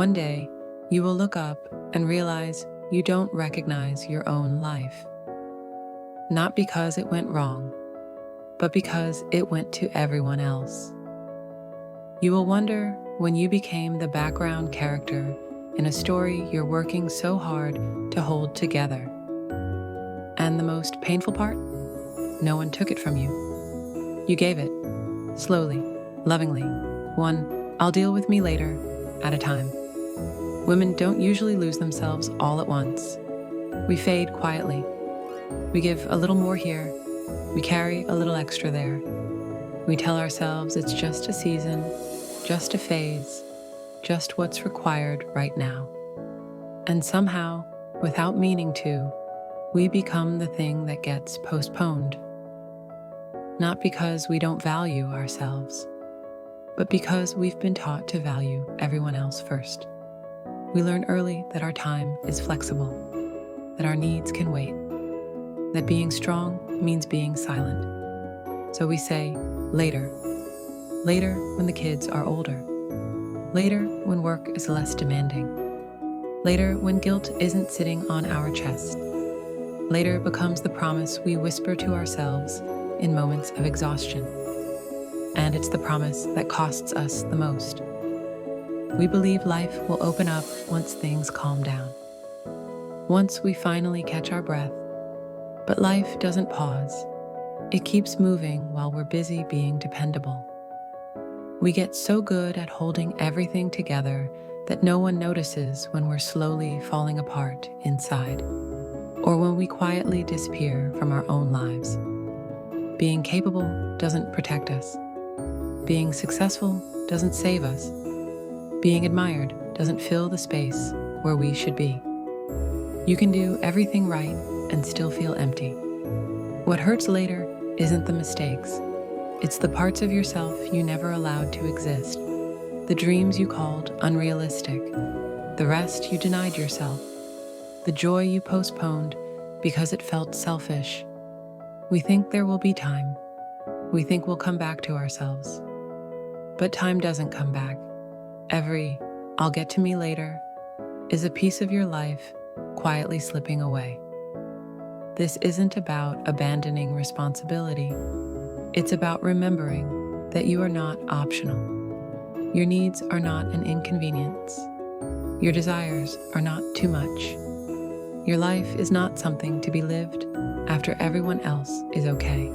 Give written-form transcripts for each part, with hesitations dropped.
One day, you will look up and realize you don't recognize your own life. Not because it went wrong, but because it went to everyone else. You will wonder when you became the background character in a story you're working so hard to hold together. And the most painful part? No one took it from you. You gave it, slowly, lovingly, one "I'll deal with me later" at a time. Women don't usually lose themselves all at once. We fade quietly. We give a little more here. We carry a little extra there. We tell ourselves it's just a season, just a phase, just what's required right now. And somehow, without meaning to, we become the thing that gets postponed. Not because we don't value ourselves, but because we've been taught to value everyone else first. We learn early that our time is flexible, that our needs can wait, that being strong means being silent. So we say, later. Later when the kids are older. Later when work is less demanding. Later when guilt isn't sitting on our chest. Later becomes the promise we whisper to ourselves in moments of exhaustion. And it's the promise that costs us the most. We believe life will open up once things calm down. Once we finally catch our breath. But life doesn't pause. It keeps moving while we're busy being dependable. We get so good at holding everything together that no one notices when we're slowly falling apart inside, or when we quietly disappear from our own lives. Being capable doesn't protect us. Being successful doesn't save us. Being admired doesn't fill the space where we should be. You can do everything right and still feel empty. What hurts later isn't the mistakes. It's the parts of yourself you never allowed to exist. The dreams you called unrealistic. The rest you denied yourself. The joy you postponed because it felt selfish. We think there will be time. We think we'll come back to ourselves. But time doesn't come back. Every "I'll get to me later" is a piece of your life quietly slipping away. This isn't about abandoning responsibility. It's about remembering that you are not optional. Your needs are not an inconvenience. Your desires are not too much. Your life is not something to be lived after everyone else is okay.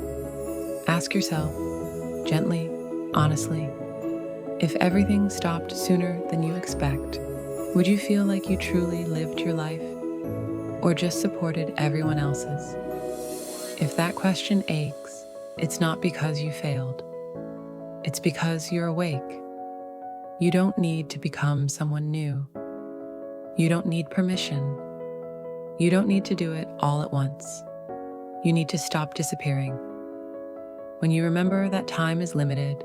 Ask yourself, gently, honestly, if everything stopped sooner than you expect, would you feel like you truly lived your life, or just supported everyone else's? If that question aches, it's not because you failed. It's because you're awake. You don't need to become someone new. You don't need permission. You don't need to do it all at once. You need to stop disappearing. When you remember that time is limited,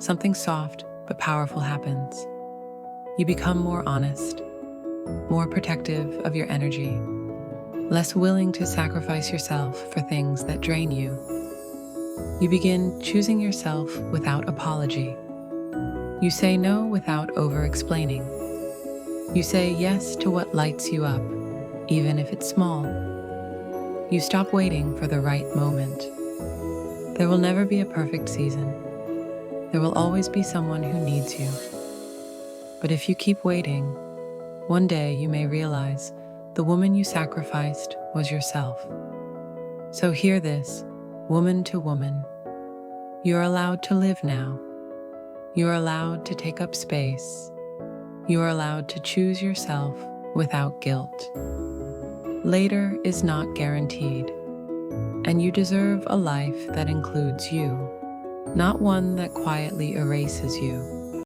something soft but powerful happens. You become more honest, more protective of your energy, less willing to sacrifice yourself for things that drain you. You begin choosing yourself without apology. You say no without over-explaining. You say yes to what lights you up, even if it's small. You stop waiting for the right moment. There will never be a perfect season. There will always be someone who needs you. But if you keep waiting, one day you may realize the woman you sacrificed was yourself. So hear this, woman to woman. You're allowed to live now. You're allowed to take up space. You are allowed to choose yourself without guilt. Later is not guaranteed, and you deserve a life that includes you, not one that quietly erases you.